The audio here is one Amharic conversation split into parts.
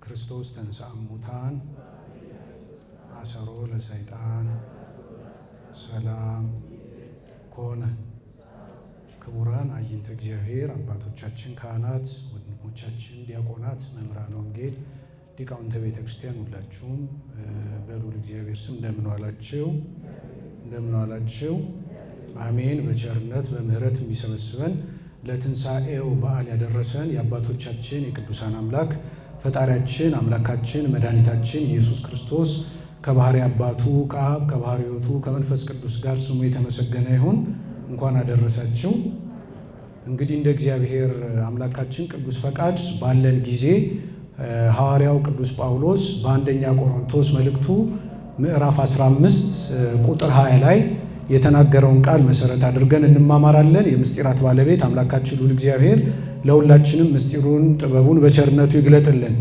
ክርስቶስ ተንሥአ እሙታን አሰሮ ለሰይጣን ሰላም ኮነ። ክቡራን አይንተ እግዚአብሔር አባቶቻችን ካህናት፣ ወንድሞቻችን ዲያቆናት፣ መምህራን ወንጌል፣ ሊቃውንተ ቤተ ክርስቲያን ሁላችሁም በልዑል እግዚአብሔር ስም እንደምን ዋላችሁ? አሜን። በቸርነት በምህረት የሚሰበስበን ለትንሣኤው በዓል ያደረሰን የአባቶቻችን የቅዱሳን አምላክ ፈጣሪያችን አምላካችን መድኃኒታችን ኢየሱስ ክርስቶስ ከባህሪ አባቱ ከአብ ከባህሪ ሕይወቱ ከመንፈስ ቅዱስ ጋር ስሙ የተመሰገነ ይሁን። እንኳን አደረሳችሁ። እንግዲህ እንደ እግዚአብሔር አምላካችን ቅዱስ ፈቃድ ባለን ጊዜ ሐዋርያው ቅዱስ ጳውሎስ በአንደኛ ቆሮንቶስ መልእክቱ ምዕራፍ 15 ቁጥር 20 ላይ የተናገረውን ቃል መሰረት አድርገን እንማማራለን። የምስጢራት ባለቤት አምላካችን ልዑል እግዚአብሔር ለሁላችንም ምስጢሩን ጥበቡን በቸርነቱ ይግለጥልን።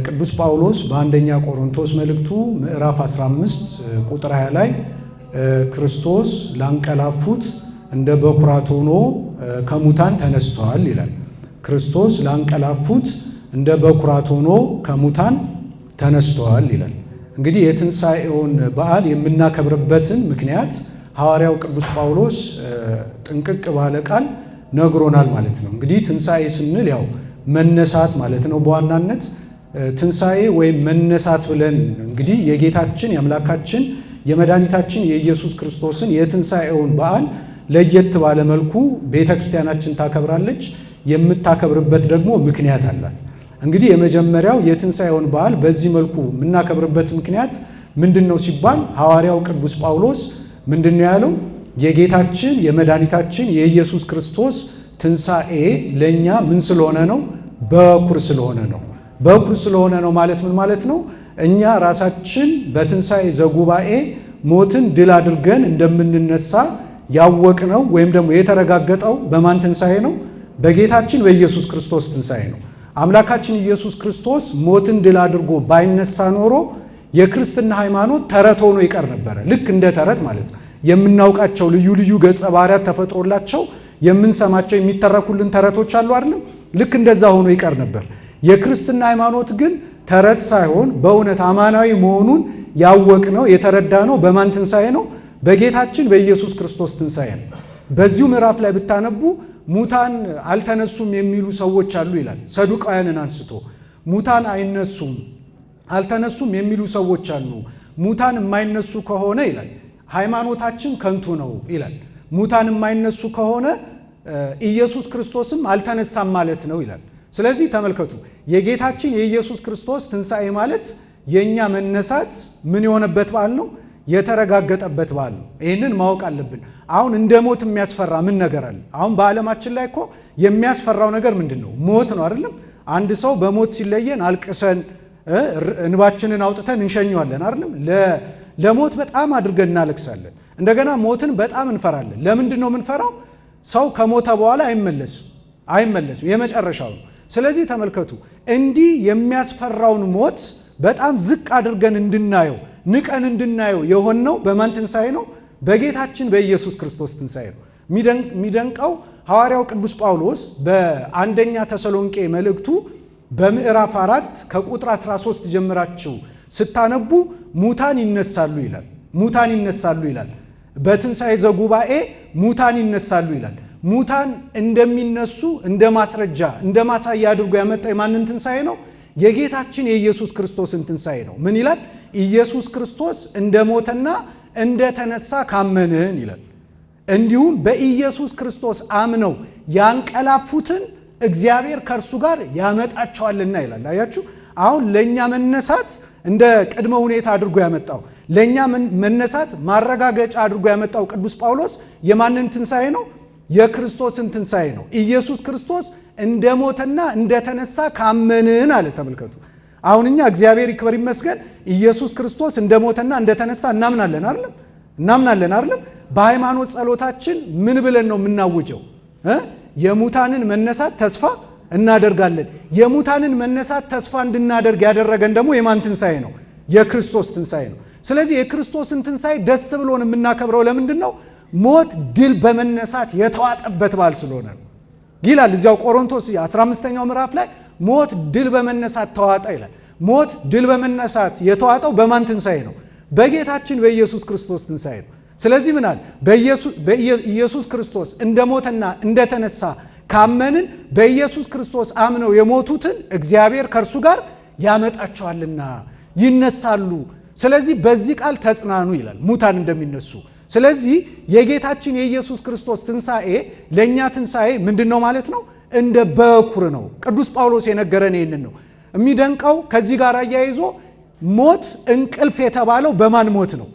ቅዱስ ጳውሎስ በአንደኛ ቆሮንቶስ መልእክቱ ምዕራፍ 15 ቁጥር 20 ላይ ክርስቶስ ላንቀላፉት እንደ በኩራት ሆኖ ከሙታን ተነስቷል ይላል። ክርስቶስ ላንቀላፉት እንደ በኩራት ሆኖ ከሙታን ተነስቷል ይላል። እንግዲህ የትንሣኤውን በዓል የምናከብርበትን ምክንያት ሐዋርያው ቅዱስ ጳውሎስ ጥንቅቅ ባለ ቃል ነግሮናል ማለት ነው። እንግዲህ ትንሣኤ ስንል ያው መነሳት ማለት ነው። በዋናነት ትንሣኤ ወይም መነሳት ብለን እንግዲህ የጌታችን የአምላካችን የመድኃኒታችን የኢየሱስ ክርስቶስን የትንሣኤውን በዓል ለየት ባለ መልኩ ቤተ ክርስቲያናችን ታከብራለች። የምታከብርበት ደግሞ ምክንያት አላት። እንግዲህ የመጀመሪያው የትንሣኤውን በዓል በዚህ መልኩ የምናከብርበት ምክንያት ምንድን ነው ሲባል ሐዋርያው ቅዱስ ጳውሎስ ምንድን ነው ያለው? የጌታችን የመድኃኒታችን የኢየሱስ ክርስቶስ ትንሣኤ ለእኛ ምን ስለሆነ ነው? በኩር ስለሆነ ነው። በኩር ስለሆነ ነው ማለት ምን ማለት ነው? እኛ ራሳችን በትንሣኤ ዘጉባኤ ሞትን ድል አድርገን እንደምንነሳ ያወቅነው ወይም ደግሞ የተረጋገጠው በማን ትንሣኤ ነው? በጌታችን በኢየሱስ ክርስቶስ ትንሣኤ ነው። አምላካችን ኢየሱስ ክርስቶስ ሞትን ድል አድርጎ ባይነሳ ኖሮ የክርስትና ሃይማኖት ተረት ሆኖ ይቀር ነበረ። ልክ እንደ ተረት ማለት ነው። የምናውቃቸው ልዩ ልዩ ገጸ ባህሪያት ተፈጥሮላቸው የምንሰማቸው የሚተረኩልን ተረቶች አሉ አይደለም? ልክ እንደዛ ሆኖ ይቀር ነበር። የክርስትና ሃይማኖት ግን ተረት ሳይሆን በእውነት አማናዊ መሆኑን ያወቅነው የተረዳነው በማን ትንሣኤ ነው? በጌታችን በኢየሱስ ክርስቶስ ትንሣኤ ነው። በዚሁ ምዕራፍ ላይ ብታነቡ ሙታን አልተነሱም የሚሉ ሰዎች አሉ ይላል። ሰዱቃውያንን አንስቶ ሙታን አይነሱም አልተነሱም የሚሉ ሰዎች አሉ። ሙታን የማይነሱ ከሆነ ይላል ሃይማኖታችን ከንቱ ነው ይላል። ሙታን የማይነሱ ከሆነ ኢየሱስ ክርስቶስም አልተነሳም ማለት ነው ይላል። ስለዚህ ተመልከቱ፣ የጌታችን የኢየሱስ ክርስቶስ ትንሣኤ ማለት የእኛ መነሳት ምን የሆነበት በዓል ነው? የተረጋገጠበት በዓል ነው። ይህንን ማወቅ አለብን። አሁን እንደ ሞት የሚያስፈራ ምን ነገር አለ? አሁን በዓለማችን ላይ እኮ የሚያስፈራው ነገር ምንድን ነው? ሞት ነው አይደለም? አንድ ሰው በሞት ሲለየን አልቅሰን እንባችንን አውጥተን እንሸኘዋለን አይደለም? ለሞት በጣም አድርገን እናለቅሳለን። እንደገና ሞትን በጣም እንፈራለን። ለምንድን ነው የምንፈራው? ሰው ከሞተ በኋላ አይመለስም፣ የመጨረሻው ነው። ስለዚህ ተመልከቱ፣ እንዲህ የሚያስፈራውን ሞት በጣም ዝቅ አድርገን እንድናየው ንቀን እንድናየው የሆነው በማን ትንሣኤ ነው? በጌታችን በኢየሱስ ክርስቶስ ትንሣኤ ነው። የሚደንቀው ሐዋርያው ቅዱስ ጳውሎስ በአንደኛ ተሰሎንቄ መልእክቱ በምዕራፍ 4 ከቁጥር 13 ጀምራችሁ ስታነቡ ሙታን ይነሳሉ ይላል። ሙታን ይነሳሉ ይላል። በትንሣኤ ዘጉባኤ ሙታን ይነሳሉ ይላል። ሙታን እንደሚነሱ እንደ ማስረጃ እንደ ማሳያ አድርጎ ያመጣ የማንን ትንሣኤ ነው? የጌታችን የኢየሱስ ክርስቶስን ትንሣኤ ነው። ምን ይላል? ኢየሱስ ክርስቶስ እንደሞተና እንደተነሳ ካመንን ይላል። እንዲሁም በኢየሱስ ክርስቶስ አምነው ያንቀላፉትን እግዚአብሔር ከእርሱ ጋር ያመጣቸዋልና ይላል። አያችሁ፣ አሁን ለእኛ መነሳት እንደ ቅድመ ሁኔታ አድርጎ ያመጣው ለእኛ መነሳት ማረጋገጫ አድርጎ ያመጣው ቅዱስ ጳውሎስ የማንን ትንሣኤ ነው? የክርስቶስን ትንሣኤ ነው። ኢየሱስ ክርስቶስ እንደሞተና እንደተነሳ ካመንን አለ። ተመልከቱ፣ አሁን እኛ እግዚአብሔር ይክበር ይመስገን ኢየሱስ ክርስቶስ እንደሞተና እንደተነሳ እናምናለን አይደለም? በሃይማኖት ጸሎታችን ምን ብለን ነው የምናውጀው? የሙታንን መነሳት ተስፋ እናደርጋለን። የሙታንን መነሳት ተስፋ እንድናደርግ ያደረገን ደግሞ የማን ትንሣኤ ነው? የክርስቶስ ትንሣኤ ነው። ስለዚህ የክርስቶስን ትንሣኤ ደስ ብሎን የምናከብረው ለምንድን ነው? ሞት ድል በመነሳት የተዋጠበት በዓል ስለሆነ ነው ይላል እዚያው ቆሮንቶስ 15ኛው ምዕራፍ ላይ ሞት ድል በመነሳት ተዋጠ ይላል። ሞት ድል በመነሳት የተዋጠው በማን ትንሣኤ ነው? በጌታችን በኢየሱስ ክርስቶስ ትንሣኤ ነው። ስለዚህ ምናል በኢየሱስ ክርስቶስ እንደሞተና እንደተነሳ ካመንን በኢየሱስ ክርስቶስ አምነው የሞቱትን እግዚአብሔር ከእርሱ ጋር ያመጣቸዋልና ይነሳሉ። ስለዚህ በዚህ ቃል ተጽናኑ ይላል ሙታን እንደሚነሱ። ስለዚህ የጌታችን የኢየሱስ ክርስቶስ ትንሣኤ ለእኛ ትንሣኤ ምንድን ነው ማለት ነው? እንደ በኩር ነው። ቅዱስ ጳውሎስ የነገረን ይህንን ነው። የሚደንቀው ከዚህ ጋር አያይዞ ሞት እንቅልፍ የተባለው በማን ሞት ነው?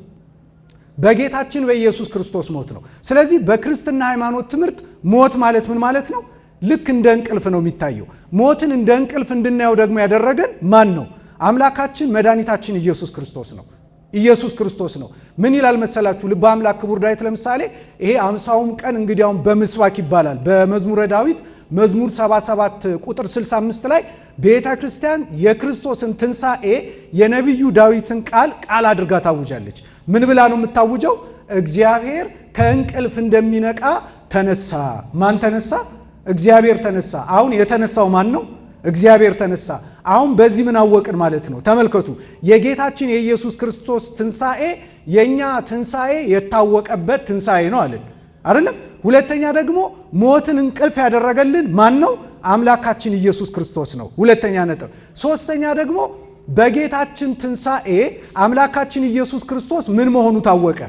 በጌታችን በኢየሱስ ክርስቶስ ሞት ነው። ስለዚህ በክርስትና ሃይማኖት ትምህርት ሞት ማለት ምን ማለት ነው? ልክ እንደ እንቅልፍ ነው የሚታየው። ሞትን እንደ እንቅልፍ እንድናየው ደግሞ ያደረገን ማን ነው? አምላካችን መድኃኒታችን ኢየሱስ ክርስቶስ ነው። ኢየሱስ ክርስቶስ ነው። ምን ይላል መሰላችሁ? ልበ አምላክ ክቡር ዳዊት ለምሳሌ ይሄ 50ም ቀን እንግዲያውም በምስባክ ይባላል። በመዝሙረ ዳዊት መዝሙር 77 ቁጥር 65 ላይ ቤተ ክርስቲያን የክርስቶስን ትንሣኤ የነቢዩ ዳዊትን ቃል አድርጋ ታውጃለች። ምን ብላ ነው የምታውጀው? እግዚአብሔር ከእንቅልፍ እንደሚነቃ ተነሳ። ማን ተነሳ? እግዚአብሔር ተነሳ። አሁን የተነሳው ማን ነው? እግዚአብሔር ተነሳ። አሁን በዚህ ምን አወቅን ማለት ነው? ተመልከቱ፣ የጌታችን የኢየሱስ ክርስቶስ ትንሣኤ የኛ ትንሣኤ የታወቀበት ትንሣኤ ነው አለን አይደለም? ሁለተኛ ደግሞ ሞትን እንቅልፍ ያደረገልን ማን ነው? አምላካችን ኢየሱስ ክርስቶስ ነው። ሁለተኛ ነጥብ። ሶስተኛ ደግሞ በጌታችን ትንሣኤ አምላካችን ኢየሱስ ክርስቶስ ምን መሆኑ ታወቀ?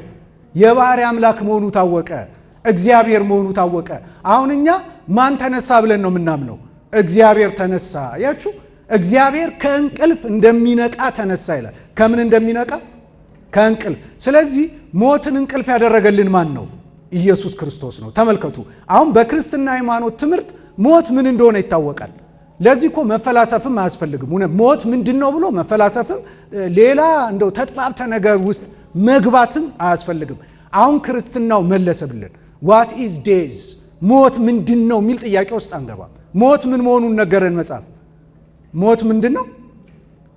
የባህሪ አምላክ መሆኑ ታወቀ። እግዚአብሔር መሆኑ ታወቀ። አሁን እኛ ማን ተነሳ ብለን ነው የምናምነው? እግዚአብሔር ተነሳ። ያችሁ እግዚአብሔር ከእንቅልፍ እንደሚነቃ ተነሳ ይላል። ከምን እንደሚነቃ? ከእንቅልፍ። ስለዚህ ሞትን እንቅልፍ ያደረገልን ማን ነው? ኢየሱስ ክርስቶስ ነው። ተመልከቱ፣ አሁን በክርስትና ሃይማኖት ትምህርት ሞት ምን እንደሆነ ይታወቃል። ለዚህ እኮ መፈላሰፍም አያስፈልግም። ሞት ምንድን ነው ብሎ መፈላሰፍም ሌላ እንደው ተጥባብተ ነገር ውስጥ መግባትም አያስፈልግም። አሁን ክርስትናው መለሰብልን። ዋት ኢዝ ዴዝ፣ ሞት ምንድን ነው የሚል ጥያቄ ውስጥ አንገባም። ሞት ምን መሆኑን ነገረን መጽሐፍ። ሞት ምንድን ነው?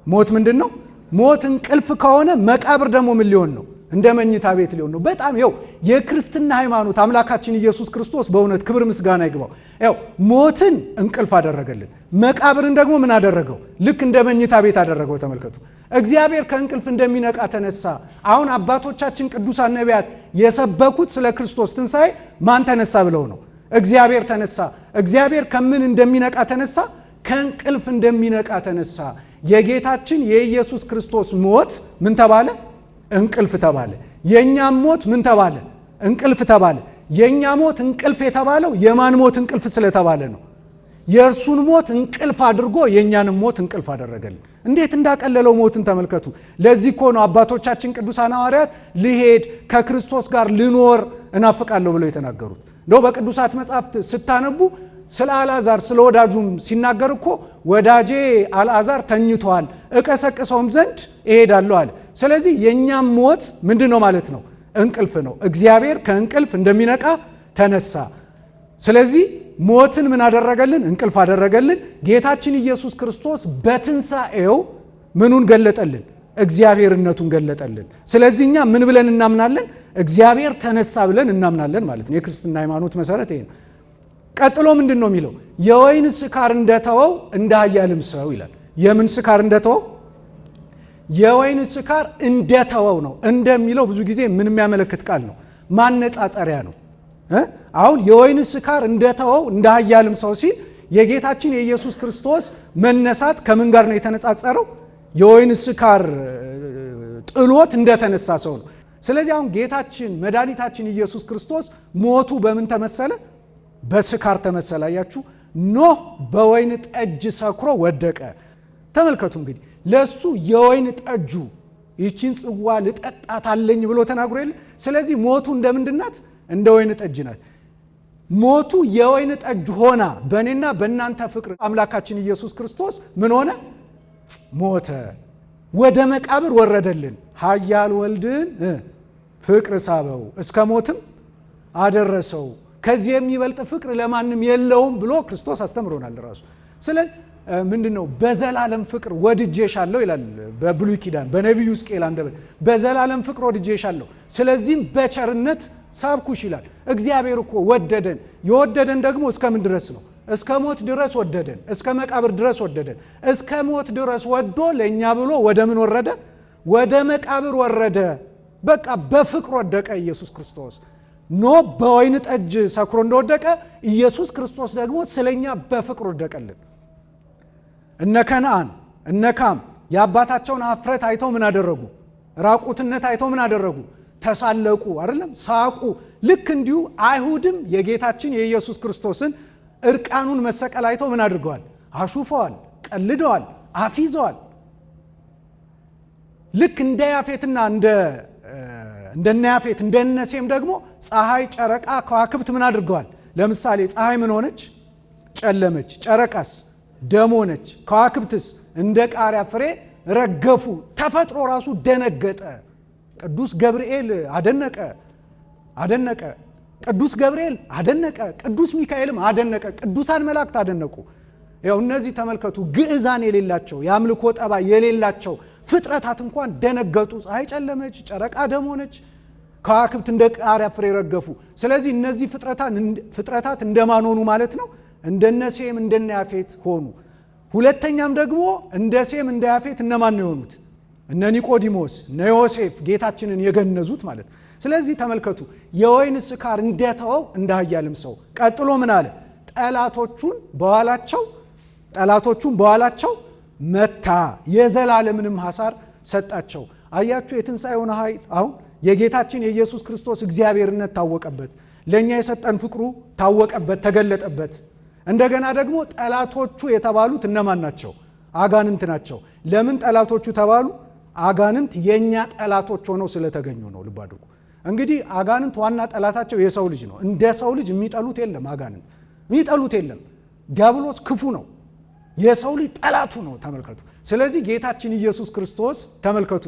ሞት ምንድን ነው? ሞት እንቅልፍ ከሆነ መቃብር ደግሞ ምን ሊሆን ነው? እንደ መኝታ ቤት ሊሆን ነው። በጣም ይኸው የክርስትና ሃይማኖት አምላካችን ኢየሱስ ክርስቶስ በእውነት ክብር ምስጋና ይግባው። ይኸው ሞትን እንቅልፍ አደረገልን፣ መቃብርን ደግሞ ምን አደረገው? ልክ እንደ መኝታ ቤት አደረገው። ተመልከቱ፣ እግዚአብሔር ከእንቅልፍ እንደሚነቃ ተነሳ። አሁን አባቶቻችን ቅዱሳን ነቢያት የሰበኩት ስለ ክርስቶስ ትንሣኤ ማን ተነሳ ብለው ነው? እግዚአብሔር ተነሳ። እግዚአብሔር ከምን እንደሚነቃ ተነሳ? ከእንቅልፍ እንደሚነቃ ተነሳ። የጌታችን የኢየሱስ ክርስቶስ ሞት ምን ተባለ? እንቅልፍ ተባለ። የእኛም ሞት ምን ተባለ? እንቅልፍ ተባለ። የእኛ ሞት እንቅልፍ የተባለው የማን ሞት እንቅልፍ ስለተባለ ነው? የእርሱን ሞት እንቅልፍ አድርጎ የእኛንም ሞት እንቅልፍ አደረገልን። እንዴት እንዳቀለለው ሞትን ተመልከቱ። ለዚህ እኮ ነው አባቶቻችን ቅዱሳን ሐዋርያት ልሄድ ከክርስቶስ ጋር ልኖር እናፍቃለሁ ብለው የተናገሩት። ነው በቅዱሳት መጻሕፍት ስታነቡ ስለ አልዓዛር ስለ ወዳጁም ሲናገር እኮ ወዳጄ አልዓዛር ተኝቷል እቀሰቅሰውም ዘንድ እሄዳለሁ አለ። ስለዚህ የእኛም ሞት ምንድን ነው ማለት ነው? እንቅልፍ ነው። እግዚአብሔር ከእንቅልፍ እንደሚነቃ ተነሳ። ስለዚህ ሞትን ምን አደረገልን? እንቅልፍ አደረገልን። ጌታችን ኢየሱስ ክርስቶስ በትንሣኤው ምኑን ገለጠልን? እግዚአብሔርነቱን ገለጠልን። ስለዚህ እኛ ምን ብለን እናምናለን? እግዚአብሔር ተነሳ ብለን እናምናለን ማለት ነው። የክርስትና ሃይማኖት መሰረት ይሄ ነው። ቀጥሎ ምንድን ነው የሚለው? የወይን ስካር እንደተወው እንደ ኃያልም ሰው ይላል። የምን ስካር እንደተወው? የወይን ስካር እንደተወው ነው። እንደሚለው ብዙ ጊዜ ምን የሚያመለክት ቃል ነው? ማነጻጸሪያ ነው። አሁን የወይን ስካር እንደተወው እንደ ኃያልም ሰው ሲል የጌታችን የኢየሱስ ክርስቶስ መነሳት ከምን ጋር ነው የተነጻጸረው? የወይን ስካር ጥሎት እንደተነሳ ሰው ነው። ስለዚህ አሁን ጌታችን መድኃኒታችን ኢየሱስ ክርስቶስ ሞቱ በምን ተመሰለ? በስካር ተመሰለ። አያችሁ፣ ኖህ በወይን ጠጅ ሰክሮ ወደቀ። ተመልከቱ እንግዲህ ለሱ የወይን ጠጁ ይቺን ጽዋ ልጠጣት አለኝ ብሎ ተናግሮ የለ። ስለዚህ ሞቱ እንደምንድን ናት? እንደ ወይን ጠጅ ናት። ሞቱ የወይን ጠጅ ሆና በእኔና በእናንተ ፍቅር አምላካችን ኢየሱስ ክርስቶስ ምን ሆነ? ሞተ፣ ወደ መቃብር ወረደልን። ኃያል ወልድን ፍቅር ሳበው፣ እስከ ሞትም አደረሰው። ከዚህ የሚበልጥ ፍቅር ለማንም የለውም ብሎ ክርስቶስ አስተምሮናል ራሱ። ስለዚህ ምንድነው በዘላለም ፍቅር ወድጄሻለሁ ይላል በብሉይ ኪዳን በነቢዩ ሕዝቅኤል አንደበት። በዘላለም ፍቅር ወድጄሻለሁ፣ ስለዚህም በቸርነት ሳብኩሽ ይላል። እግዚአብሔር እኮ ወደደን። የወደደን ደግሞ እስከ ምን ድረስ ነው? እስከ ሞት ድረስ ወደደን። እስከ መቃብር ድረስ ወደደን። እስከ ሞት ድረስ ወዶ ለእኛ ብሎ ወደ ምን ወረደ? ወደ መቃብር ወረደ። በቃ በፍቅር ወደቀ ኢየሱስ ክርስቶስ። ኖህ በወይን ጠጅ ሰክሮ እንደወደቀ ኢየሱስ ክርስቶስ ደግሞ ስለኛ በፍቅር ወደቀልን። እነ ከነአን እነ ካም የአባታቸውን ኀፍረት አይተው ምን አደረጉ? ራቁትነት አይተው ምን አደረጉ? ተሳለቁ፣ አይደለም ሳቁ። ልክ እንዲሁ አይሁድም የጌታችን የኢየሱስ ክርስቶስን እርቃኑን መሰቀል አይተው ምን አድርገዋል? አሹፈዋል፣ ቀልደዋል፣ አፊዘዋል። ልክ እንደ ያፌትና እንደነ ያፌት እንደነ ሴም ደግሞ ፀሐይ፣ ጨረቃ፣ ከዋክብት ምን አድርገዋል? ለምሳሌ ፀሐይ ምን ሆነች? ጨለመች። ጨረቃስ ደም ሆነች። ከዋክብትስ እንደ ቃሪያ ፍሬ ረገፉ። ተፈጥሮ ራሱ ደነገጠ። ቅዱስ ገብርኤል አደነቀ። ቅዱስ ገብርኤል አደነቀ። ቅዱስ ሚካኤልም አደነቀ። ቅዱሳን መላእክት አደነቁ። ያው እነዚህ ተመልከቱ፣ ግዕዛን የሌላቸው የአምልኮ ጠባይ የሌላቸው ፍጥረታት እንኳን ደነገጡ። ፀሐይ ጨለመች፣ ጨረቃ ደም ሆነች፣ ከዋክብት እንደ ቃሪያ ፍሬ ረገፉ። ስለዚህ እነዚህ ፍጥረታት እንደማን ሆኑ ማለት ነው? እንደነ ሴም እንደነ ያፌት ሆኑ። ሁለተኛም ደግሞ እንደ ሴም እንደ ያፌት እነማን ነው የሆኑት? እነ ኒቆዲሞስ እነ ዮሴፍ ጌታችንን የገነዙት ማለት። ስለዚህ ተመልከቱ፣ የወይን ስካር እንደተወው እንደ ኃያልም ሰው ቀጥሎ ምን አለ? ጠላቶቹን በኋላቸው መታ፣ የዘላለምንም ሐሳር ሰጣቸው። አያችሁ የትንሣኤውን ኃይል። አሁን የጌታችን የኢየሱስ ክርስቶስ እግዚአብሔርነት ታወቀበት፣ ለእኛ የሰጠን ፍቅሩ ታወቀበት፣ ተገለጠበት። እንደገና ደግሞ ጠላቶቹ የተባሉት እነማን ናቸው? አጋንንት ናቸው። ለምን ጠላቶቹ ተባሉ? አጋንንት የእኛ ጠላቶች ሆነው ስለተገኙ ነው። ልብ አድርጉ። እንግዲህ አጋንንት ዋና ጠላታቸው የሰው ልጅ ነው። እንደ ሰው ልጅ የሚጠሉት የለም። አጋንንት የሚጠሉት የለም። ዲያብሎስ ክፉ ነው፣ የሰው ልጅ ጠላቱ ነው። ተመልከቱ። ስለዚህ ጌታችን ኢየሱስ ክርስቶስ ተመልከቱ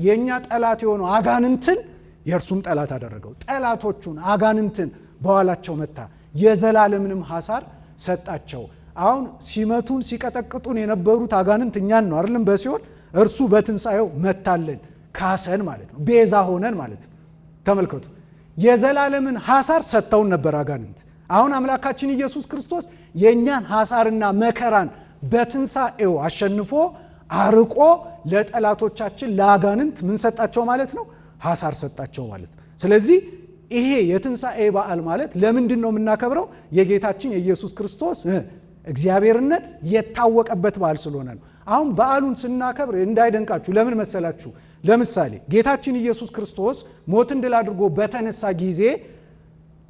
የእኛ ጠላት የሆነው አጋንንትን የእርሱም ጠላት አደረገው። ጠላቶቹን አጋንንትን በኋላቸው መታ፣ የዘላለምንም ሐሳር ሰጣቸው። አሁን ሲመቱን ሲቀጠቅጡን የነበሩት አጋንንት እኛን ነው አይደለም? በሲኦል እርሱ በትንሣኤው መታለን፣ ካሰን ማለት ነው፣ ቤዛ ሆነን ማለት ነው። ተመልከቱ የዘላለምን ሐሳር ሰጥተውን ነበር አጋንንት። አሁን አምላካችን ኢየሱስ ክርስቶስ የእኛን ሐሳርና መከራን በትንሣኤው አሸንፎ አርቆ ለጠላቶቻችን ለአጋንንት ምን ሰጣቸው ማለት ነው? ሐሳር ሰጣቸው ማለት ነው። ስለዚህ ይሄ የትንሣኤ በዓል ማለት ለምንድን ነው የምናከብረው? የጌታችን የኢየሱስ ክርስቶስ እግዚአብሔርነት የታወቀበት በዓል ስለሆነ ነው። አሁን በዓሉን ስናከብር እንዳይደንቃችሁ። ለምን መሰላችሁ? ለምሳሌ ጌታችን ኢየሱስ ክርስቶስ ሞትን ድል አድርጎ በተነሳ ጊዜ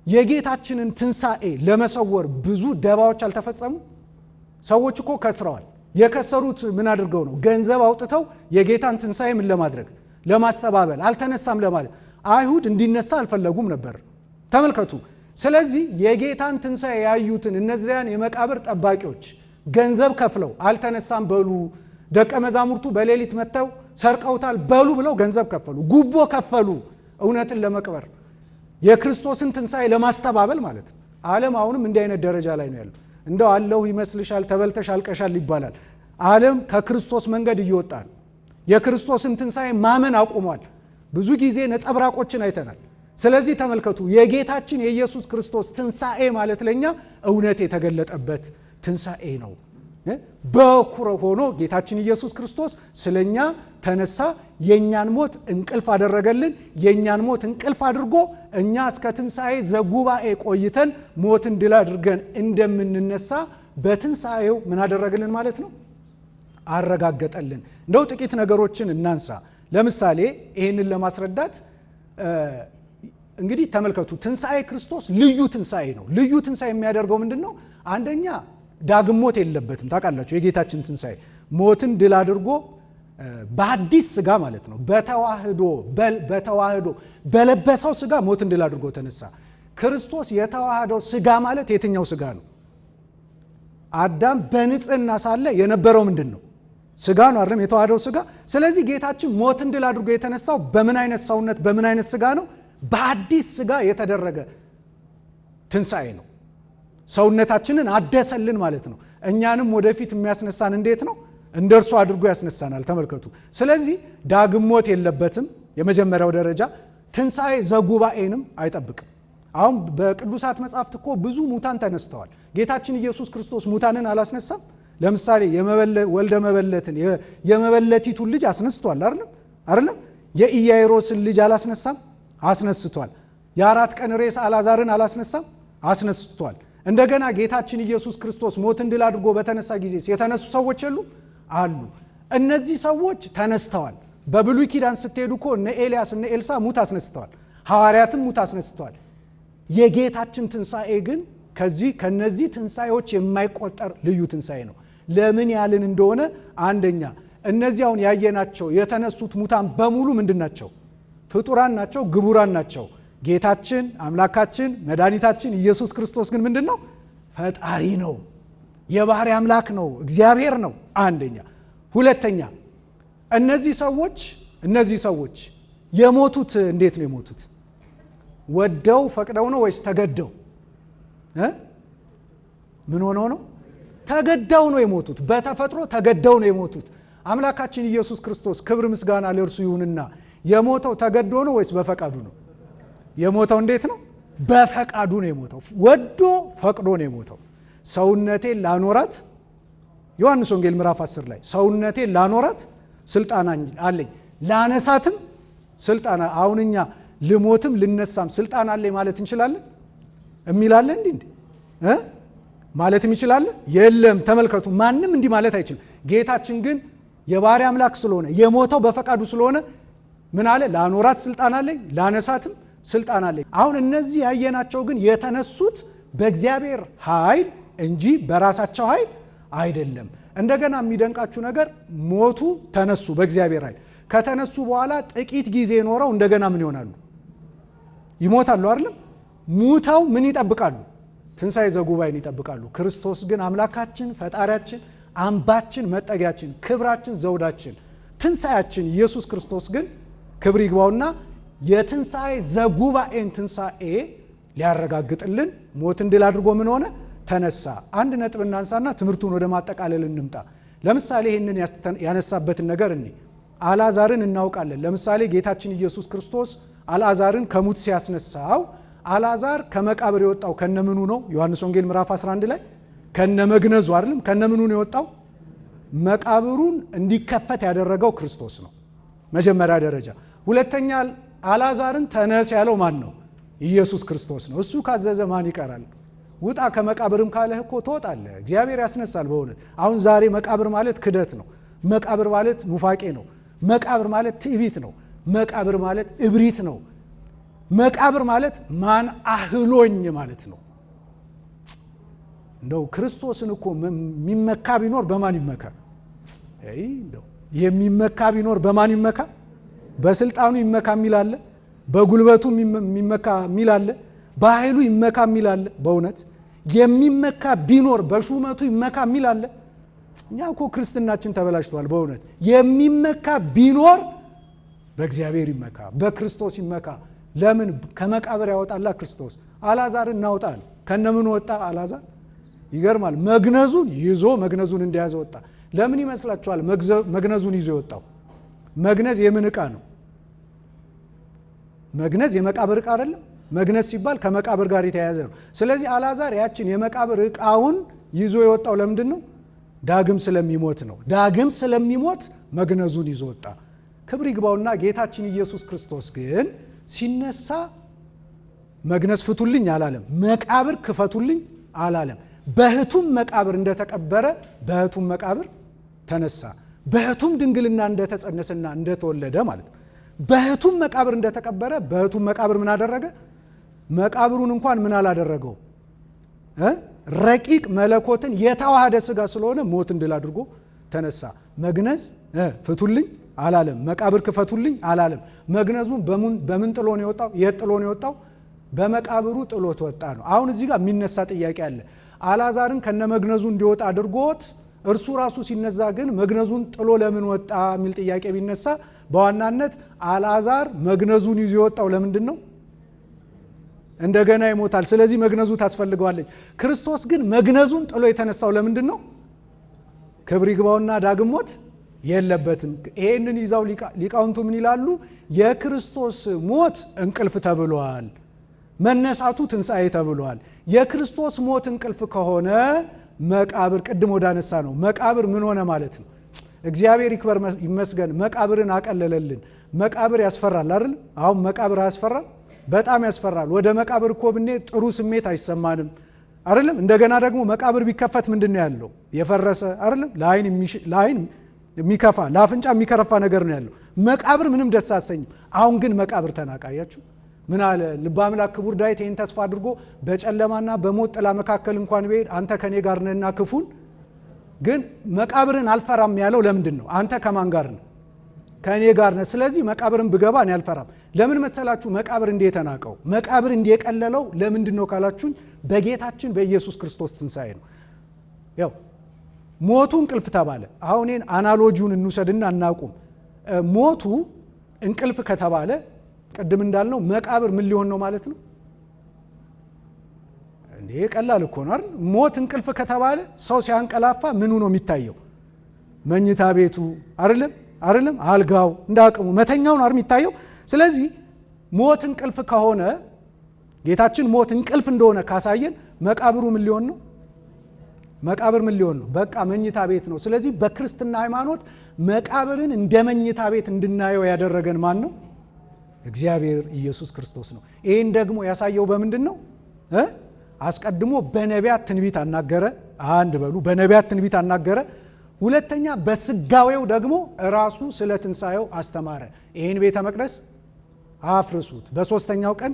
የጌታችንን ትንሣኤ ለመሰወር ብዙ ደባዎች አልተፈጸሙ? ሰዎች እኮ ከስረዋል። የከሰሩት ምን አድርገው ነው? ገንዘብ አውጥተው የጌታን ትንሣኤ ምን ለማድረግ? ለማስተባበል፣ አልተነሳም ለማለት። አይሁድ እንዲነሳ አልፈለጉም ነበር። ተመልከቱ። ስለዚህ የጌታን ትንሣኤ ያዩትን እነዚያን የመቃብር ጠባቂዎች ገንዘብ ከፍለው አልተነሳም በሉ፣ ደቀ መዛሙርቱ በሌሊት መጥተው ሰርቀውታል በሉ ብለው ገንዘብ ከፈሉ፣ ጉቦ ከፈሉ፣ እውነትን ለመቅበር የክርስቶስን ትንሣኤ ለማስተባበል ማለት ነው። ዓለም አሁንም እንዲህ አይነት ደረጃ ላይ ነው ያለው። እንደው አለሁ ይመስልሻል፣ ተበልተሽ አልቀሻል ይባላል። ዓለም ከክርስቶስ መንገድ እየወጣ ነው። የክርስቶስን ትንሣኤ ማመን አቁሟል። ብዙ ጊዜ ነጸብራቆችን አይተናል። ስለዚህ ተመልከቱ የጌታችን የኢየሱስ ክርስቶስ ትንሣኤ ማለት ለኛ እውነት የተገለጠበት ትንሣኤ ነው። በኩረ ሆኖ ጌታችን ኢየሱስ ክርስቶስ ስለኛ ተነሳ፣ የኛን ሞት እንቅልፍ አደረገልን። የኛን ሞት እንቅልፍ አድርጎ እኛ እስከ ትንሣኤ ዘጉባኤ ቆይተን ሞትን ድል አድርገን እንደምንነሳ በትንሣኤው ምን አደረገልን ማለት ነው? አረጋገጠልን። እንደው ጥቂት ነገሮችን እናንሳ። ለምሳሌ ይህንን ለማስረዳት እንግዲህ ተመልከቱ ትንሣኤ ክርስቶስ ልዩ ትንሣኤ ነው። ልዩ ትንሣኤ የሚያደርገው ምንድን ነው? አንደኛ ዳግም ሞት የለበትም። ታውቃላችሁ የጌታችን ትንሣኤ ሞትን ድል አድርጎ በአዲስ ስጋ ማለት ነው በተዋህዶ በለበሰው ስጋ ሞትን ድል አድርጎ ተነሳ። ክርስቶስ የተዋህደው ስጋ ማለት የትኛው ስጋ ነው? አዳም በንጽህና ሳለ የነበረው ምንድን ነው? ስጋ ነው አይደለም የተዋሃደው ስጋ። ስለዚህ ጌታችን ሞትን ድል አድርጎ የተነሳው በምን አይነት ሰውነት በምን አይነት ስጋ ነው? በአዲስ ስጋ የተደረገ ትንሣኤ ነው። ሰውነታችንን አደሰልን ማለት ነው። እኛንም ወደፊት የሚያስነሳን እንዴት ነው? እንደርሱ አድርጎ ያስነሳናል። ተመልከቱ። ስለዚህ ዳግም ሞት የለበትም። የመጀመሪያው ደረጃ ትንሣኤ ዘጉባኤንም አይጠብቅም። አሁን በቅዱሳት መጻሕፍት እኮ ብዙ ሙታን ተነስተዋል። ጌታችን ኢየሱስ ክርስቶስ ሙታንን አላስነሳም? ለምሳሌ ወልደ መበለትን የመበለቲቱን ልጅ አስነስቷል አይደለም? የኢያይሮስን ልጅ አላስነሳም? አስነስቷል። የ4 ቀን ሬሳ አልዓዛርን አላስነሳም? አስነስቷል። እንደገና ጌታችን ኢየሱስ ክርስቶስ ሞትን ድል አድርጎ በተነሳ ጊዜ የተነሱ ሰዎች የሉም? አሉ። እነዚህ ሰዎች ተነስተዋል። በብሉይ ኪዳን ስትሄዱ እኮ እነ ኤልያስ እነ ኤልሳ ሙት አስነስተዋል። ሐዋርያትም ሙት አስነስተዋል። የጌታችን ትንሣኤ ግን ከነዚህ ትንሣኤዎች የማይቆጠር ልዩ ትንሣኤ ነው። ለምን ያልን እንደሆነ አንደኛ እነዚህ አሁን ያየናቸው የተነሱት ሙታን በሙሉ ምንድን ናቸው? ፍጡራን ናቸው፣ ግቡራን ናቸው። ጌታችን አምላካችን መድኃኒታችን ኢየሱስ ክርስቶስ ግን ምንድን ነው? ፈጣሪ ነው፣ የባህሪ አምላክ ነው፣ እግዚአብሔር ነው። አንደኛ። ሁለተኛ እነዚህ ሰዎች የሞቱት እንዴት ነው የሞቱት? ወደው ፈቅደው ነው ወይስ ተገደው? ምን ሆነው ነው? ተገደው ነው የሞቱት። በተፈጥሮ ተገደው ነው የሞቱት። አምላካችን ኢየሱስ ክርስቶስ ክብር ምስጋና ለእርሱ ይሁንና የሞተው ተገዶ ነው ወይስ በፈቃዱ ነው? የሞተው እንዴት ነው? በፈቃዱ ነው የሞተው። ወዶ ፈቅዶ ነው የሞተው። ሰውነቴን ላኖራት ዮሐንስ ወንጌል ምዕራፍ 10 ላይ ሰውነቴን ላኖራት ስልጣን አለኝ ላነሳትም ስልጣን። አሁን እኛ ልሞትም ልነሳም ስልጣን አለኝ ማለት እንችላለን? እሚላለ እንዴ ማለትም ይችላል? የለም። ተመልከቱ፣ ማንም እንዲህ ማለት አይችልም። ጌታችን ግን የባህሪ አምላክ ስለሆነ የሞተው በፈቃዱ ስለሆነ ምን አለ? ላኖራት ስልጣን አለኝ ላነሳትም ስልጣን አለኝ። አሁን እነዚህ ያየናቸው ግን የተነሱት በእግዚአብሔር ኃይል እንጂ በራሳቸው ኃይል አይደለም። እንደገና የሚደንቃችሁ ነገር ሞቱ፣ ተነሱ በእግዚአብሔር ኃይል። ከተነሱ በኋላ ጥቂት ጊዜ ኖረው እንደገና ምን ይሆናሉ? ይሞታሉ አይደለም? ሙተው ምን ይጠብቃሉ? ትንሣኤ ዘጉባኤን ይጠብቃሉ። ክርስቶስ ግን አምላካችን፣ ፈጣሪያችን፣ አምባችን፣ መጠጊያችን፣ ክብራችን፣ ዘውዳችን፣ ትንሣኤያችን ኢየሱስ ክርስቶስ ግን ክብር ይግባውና የትንሣኤ ዘጉባኤን ትንሣኤ ሊያረጋግጥልን ሞትን ድል አድርጎ ምን ሆነ? ተነሳ። አንድ ነጥብ እናንሳና ትምህርቱን ወደ ማጠቃለል እንምጣ። ለምሳሌ ይህንን ያነሳበትን ነገር እኔ አልዓዛርን እናውቃለን። ለምሳሌ ጌታችን ኢየሱስ ክርስቶስ አልዓዛርን ከሙት ሲያስነሳው አልዓዛር ከመቃብር የወጣው ከነምኑ ነው? ዮሐንስ ወንጌል ምዕራፍ 11 ላይ ከነመግነዙ አይደለም? ከነምኑ ነው የወጣው? መቃብሩን እንዲከፈት ያደረገው ክርስቶስ ነው መጀመሪያ ደረጃ። ሁለተኛ አልዓዛርን ተነስ ያለው ማን ነው? ኢየሱስ ክርስቶስ ነው። እሱ ካዘዘ ማን ይቀራል? ውጣ ከመቃብርም ካለህ እኮ ትወጣለህ። እግዚአብሔር ያስነሳል በእውነት። አሁን ዛሬ መቃብር ማለት ክደት ነው። መቃብር ማለት ኑፋቄ ነው። መቃብር ማለት ትዕቢት ነው። መቃብር ማለት እብሪት ነው። መቃብር ማለት ማን አህሎኝ ማለት ነው። እንደው ክርስቶስን እኮ የሚመካ ቢኖር በማን ይመካ? እንደው የሚመካ ቢኖር በማን ይመካ? በስልጣኑ ይመካ የሚል አለ፣ በጉልበቱ የሚመካ የሚል አለ፣ በኃይሉ ይመካ የሚል አለ። በእውነት የሚመካ ቢኖር በሹመቱ ይመካ የሚል አለ። እኛ እኮ ክርስትናችን ተበላሽቷል በእውነት። የሚመካ ቢኖር በእግዚአብሔር ይመካ፣ በክርስቶስ ይመካ። ለምን? ከመቃብር ያወጣላ ክርስቶስ። አልዓዛርን እናውጣል። ከነምን ወጣ አልዓዛር? ይገርማል። መግነዙን እንደያዘ ወጣ። ለምን ይመስላችኋል መግነዙን ይዞ የወጣው? መግነዝ የምን ዕቃ ነው? መግነዝ የመቃብር ዕቃ አይደለም። መግነዝ ሲባል ከመቃብር ጋር የተያያዘ ነው። ስለዚህ አልዓዛር ያችን የመቃብር ዕቃውን ይዞ የወጣው ለምንድን ነው? ዳግም ስለሚሞት ነው። ዳግም ስለሚሞት መግነዙን ይዞ ወጣ። ክብር ይግባውና ጌታችን ኢየሱስ ክርስቶስ ግን ሲነሳ መግነዝ ፍቱልኝ አላለም። መቃብር ክፈቱልኝ አላለም። በሕቱም መቃብር እንደተቀበረ በሕቱም መቃብር ተነሳ። በሕቱም ድንግልና እንደተጸነሰና እንደተወለደ ማለት ነው። በሕቱም መቃብር እንደተቀበረ በሕቱም መቃብር ምን አደረገ? መቃብሩን እንኳን ምን አላደረገው? ረቂቅ መለኮትን የተዋሃደ ስጋ ስለሆነ ሞትን ድል አድርጎ ተነሳ። መግነዝ ፍቱልኝ አላለም። መቃብር ክፈቱልኝ አላለም። መግነዙን በምን ጥሎ ነው የወጣው? የት ጥሎ ነው የወጣው? በመቃብሩ ጥሎት ወጣ ነው። አሁን እዚህ ጋር የሚነሳ ጥያቄ አለ። አልዓዛርን ከነመግነዙ እንዲወጣ አድርጎት እርሱ ራሱ ሲነሳ ግን መግነዙን ጥሎ ለምን ወጣ የሚል ጥያቄ ቢነሳ በዋናነት አልዓዛር መግነዙን ይዞ የወጣው ለምንድን ነው? እንደገና ይሞታል። ስለዚህ መግነዙ ታስፈልገዋለች። ክርስቶስ ግን መግነዙን ጥሎ የተነሳው ለምንድን ነው? ክብር ይግባውና ዳግም ሞት የለበትም። ይሄንን ይዛው ሊቃውንቱ ምን ይላሉ? የክርስቶስ ሞት እንቅልፍ ተብሏል፣ መነሳቱ ትንሣኤ ተብሏል። የክርስቶስ ሞት እንቅልፍ ከሆነ መቃብር ቅድም ወዳነሳ ነው መቃብር ምን ሆነ ማለት ነው? እግዚአብሔር ይክበር ይመስገን መቃብርን አቀለለልን። መቃብር ያስፈራል አይደል? አሁን መቃብር አያስፈራም? በጣም ያስፈራል። ወደ መቃብር እኮ ብንሄድ ጥሩ ስሜት አይሰማንም አይደለም? እንደገና ደግሞ መቃብር ቢከፈት ምንድን ነው ያለው? የፈረሰ አይደለም? ለዓይን የሚከፋ ለአፍንጫ የሚከረፋ ነገር ነው ያለው። መቃብር ምንም ደስ አሰኝም። አሁን ግን መቃብር ተናቃያችሁ። ምን አለ ልበ አምላክ ክቡር ዳዊት ይህን ተስፋ አድርጎ በጨለማና በሞት ጥላ መካከል እንኳን ብሄድ አንተ ከኔ ጋር ነህና ክፉን ግን መቃብርን አልፈራም ያለው ለምንድን ነው? አንተ ከማን ጋር ነህ? ከእኔ ጋር ነህ። ስለዚህ መቃብርን ብገባ እኔ አልፈራም። ለምን መሰላችሁ? መቃብር እንዲህ የተናቀው መቃብር እንዲህ የቀለለው ለምንድን ነው ካላችሁኝ በጌታችን በኢየሱስ ክርስቶስ ትንሣኤ ነው። ያው ሞቱ እንቅልፍ ተባለ። አሁን እኔን አናሎጂውን እንውሰድና እናቁም። ሞቱ እንቅልፍ ከተባለ ቅድም እንዳልነው መቃብር ምን ሊሆን ነው ማለት ነው? እንዴ ቀላል እኮ ነው አይደል? ሞት እንቅልፍ ከተባለ ሰው ሲያንቀላፋ ምኑ ነው የሚታየው? መኝታ ቤቱ አይደለም አይደለም፣ አልጋው እንዳቅሙ መተኛው ነው አይደል የሚታየው። ስለዚህ ሞት እንቅልፍ ከሆነ ጌታችን ሞት እንቅልፍ እንደሆነ ካሳየን መቃብሩ ምን ሊሆን ነው? መቃብር ምን ሊሆን ነው? በቃ መኝታ ቤት ነው። ስለዚህ በክርስትና ሃይማኖት መቃብርን እንደ መኝታ ቤት እንድናየው ያደረገን ማን ነው? እግዚአብሔር ኢየሱስ ክርስቶስ ነው። ይህን ደግሞ ያሳየው በምንድን ነው? አስቀድሞ በነቢያት ትንቢት አናገረ። አንድ በሉ በነቢያት ትንቢት አናገረ። ሁለተኛ በስጋዌው ደግሞ ራሱ ስለ ትንሣኤው አስተማረ። ይህን ቤተ መቅደስ አፍርሱት፣ በሶስተኛው ቀን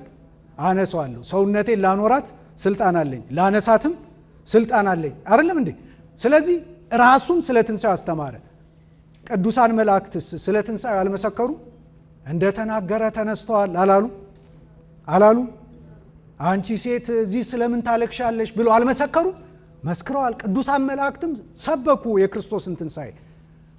አነሳዋለሁ፣ ሰውነቴን ላኖራት ስልጣን አለኝ፣ ላነሳትም ስልጣን አለኝ። አይደለም እንዴ? ስለዚህ ራሱም ስለ ትንሣኤው አስተማረ። ቅዱሳን መላእክትስ ስለ ትንሣኤው አልመሰከሩ? እንደተናገረ ተነስተዋል አላሉ? አንቺ ሴት እዚህ ስለምን ታለቅሻለሽ ብሎ አልመሰከሩ? መስክረዋል። ቅዱሳን መላእክትም ሰበኩ የክርስቶስን ትንሣኤ።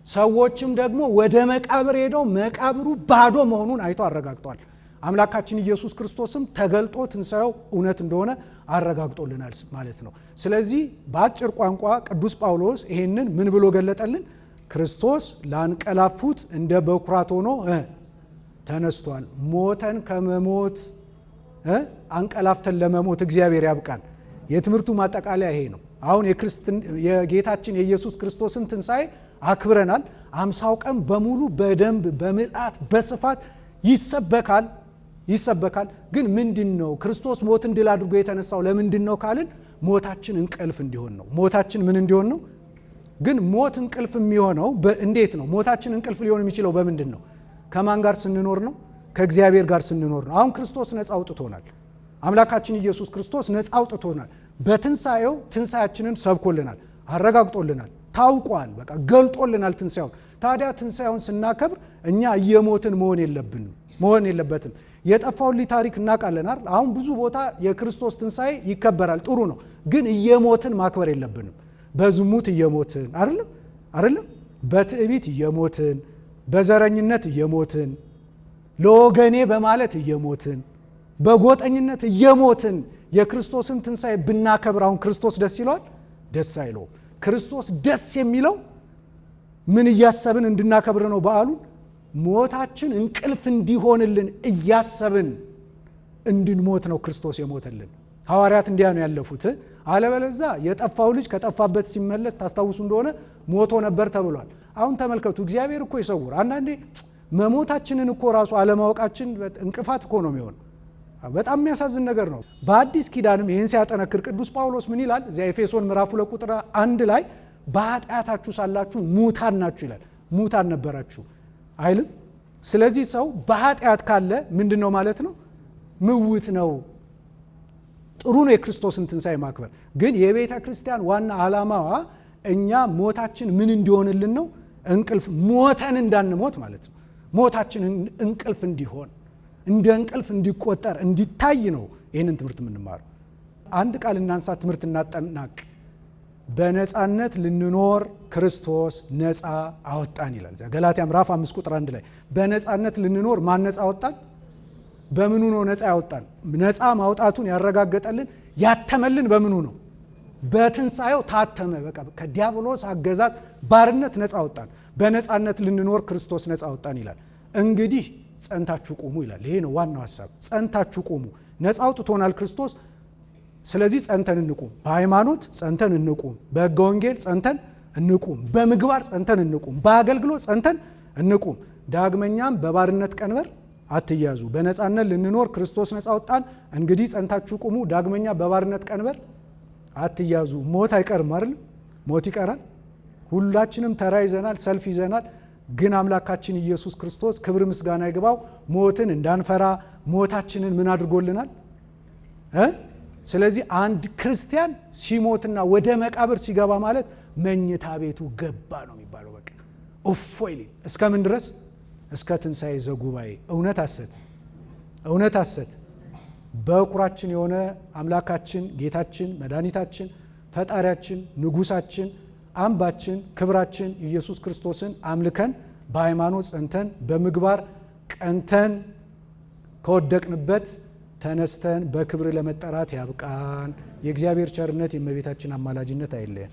ሰዎችም ደግሞ ወደ መቃብር ሄደው መቃብሩ ባዶ መሆኑን አይቶ አረጋግጧል። አምላካችን ኢየሱስ ክርስቶስም ተገልጦ ትንሣኤው እውነት እንደሆነ አረጋግጦልናል ማለት ነው። ስለዚህ በአጭር ቋንቋ ቅዱስ ጳውሎስ ይሄንን ምን ብሎ ገለጠልን? ክርስቶስ ላንቀላፉት እንደ በኩራት ሆኖ ተነስቷል። ሞተን ከመሞት አንቀላፍተን ለመሞት እግዚአብሔር ያብቃን። የትምህርቱ ማጠቃለያ ይሄ ነው። አሁን የጌታችን የኢየሱስ ክርስቶስን ትንሣኤ አክብረናል። 50 ቀን በሙሉ በደንብ በምልአት በስፋት ይሰበካል። ግን ምንድን ነው ክርስቶስ ሞትን ድል አድርጎ የተነሳው ለምንድን ነው ካልን ሞታችን እንቅልፍ እንዲሆን ነው። ሞታችን ምን እንዲሆን ነው? ግን ሞት እንቅልፍ የሚሆነው እንዴት ነው? ሞታችን እንቅልፍ ሊሆን የሚችለው በምንድን ነው? ከማን ጋር ስንኖር ነው? ከእግዚአብሔር ጋር ስንኖር ነው። አሁን ክርስቶስ ነፃ አውጥቶናል። አምላካችን ኢየሱስ ክርስቶስ ነፃ አውጥቶናል። በትንሣኤው ትንሣያችንን ሰብኮልናል፣ አረጋግጦልናል፣ ታውቋል፣ በቃ ገልጦልናል ትንሣኤውን። ታዲያ ትንሣኤውን ስናከብር እኛ እየሞትን መሆን የለበትም። የጠፋውን ታሪክ እናውቃለን አይደል? አሁን ብዙ ቦታ የክርስቶስ ትንሣኤ ይከበራል፣ ጥሩ ነው። ግን እየሞትን ማክበር የለብንም። በዝሙት እየሞትን አይደለም፣ በትዕቢት እየሞትን፣ በዘረኝነት እየሞትን፣ ለወገኔ በማለት እየሞትን፣ በጎጠኝነት እየሞትን የክርስቶስን ትንሣኤ ብናከብር አሁን ክርስቶስ ደስ ይለዋል? ደስ አይለውም። ክርስቶስ ደስ የሚለው ምን እያሰብን እንድናከብር ነው? በዓሉን ሞታችን እንቅልፍ እንዲሆንልን እያሰብን እንድንሞት ነው ክርስቶስ የሞተልን። ሐዋርያት እንዲያ ነው ያለፉት። አለበለዛ የጠፋው ልጅ ከጠፋበት ሲመለስ ታስታውሱ እንደሆነ ሞቶ ነበር ተብሏል። አሁን ተመልከቱ፣ እግዚአብሔር እኮ ይሰውር። አንዳንዴ መሞታችንን እኮ ራሱ አለማወቃችን እንቅፋት እኮ ነው የሚሆን። በጣም የሚያሳዝን ነገር ነው። በአዲስ ኪዳንም ይህን ሲያጠነክር ቅዱስ ጳውሎስ ምን ይላል? እዚያ ኤፌሶን ምዕራፍ 2 ቁጥር 1 ላይ በኃጢአታችሁ ሳላችሁ ሙታን ናችሁ ይላል። ሙታን ነበራችሁ አይልም? ስለዚህ ሰው በኃጢአት ካለ ምንድን ነው ማለት ነው? ምውት ነው። ጥሩ ነው የክርስቶስን ትንሣኤ ማክበር። ግን የቤተ ክርስቲያን ዋና ዓላማዋ እኛ ሞታችን ምን እንዲሆንልን ነው? እንቅልፍ ሞተን እንዳንሞት ማለት ነው። ሞታችን እንቅልፍ እንዲሆን እንደ እንቅልፍ እንዲቆጠር እንዲታይ ነው ይህንን ትምህርት የምንማረው። አንድ ቃል እናንሳ፣ ትምህርት እናጠናቅ። በነፃነት ልንኖር ክርስቶስ ነፃ አወጣን ይላል። ገላትያ ምዕራፍ 5 ቁጥር 1 ላይ በነፃነት ልንኖር ማን ነፃ አወጣን? በምኑ ነው ነፃ ያወጣን? ነፃ ማውጣቱን ያረጋገጠልን ያተመልን በምኑ ነው? በትንሣኤው ታተመ። በቃ ከዲያብሎስ አገዛዝ ባርነት ነፃ አወጣን። በነፃነት ልንኖር ክርስቶስ ነፃ አወጣን ይላል። እንግዲህ ጸንታችሁ ቁሙ ይላል። ይሄ ነው ዋናው ሐሳብ። ጸንታችሁ ቁሙ። ነፃ አውጥቶናል ክርስቶስ። ስለዚህ ጸንተን እንቁም። በሃይማኖት ጸንተን እንቁም። በሕገ ወንጌል ጸንተን እንቁም። በምግባር ጸንተን እንቁም። በአገልግሎት ጸንተን እንቁም። ዳግመኛም በባርነት ቀንበር አትያዙ። በነፃነት ልንኖር ክርስቶስ ነፃ አወጣን። እንግዲህ ጸንታችሁ ቁሙ። ዳግመኛ በባርነት ቀንበር አትያዙ። ሞት አይቀርም አይደል? ሞት ይቀራል። ሁላችንም ተራ ይዘናል፣ ሰልፍ ይዘናል። ግን አምላካችን ኢየሱስ ክርስቶስ ክብር ምስጋና ይግባው ሞትን እንዳንፈራ ሞታችንን ምን አድርጎልናል? ስለዚህ አንድ ክርስቲያን ሲሞትና ወደ መቃብር ሲገባ ማለት መኝታ ቤቱ ገባ ነው የሚባለው። በቃ እፎይ እስከ ምን ድረስ? እስከ ትንሣኤ ዘጉባኤ። እውነት ሐሰት፣ እውነት ሐሰት። በኩራችን የሆነ አምላካችን ጌታችን መድኃኒታችን ፈጣሪያችን ንጉሳችን አምባችን ክብራችን ኢየሱስ ክርስቶስን አምልከን በሃይማኖት ጸንተን በምግባር ቀንተን ከወደቅንበት ተነስተን በክብር ለመጠራት ያብቃን። የእግዚአብሔር ቸርነት የእመቤታችን አማላጅነት አይለየን።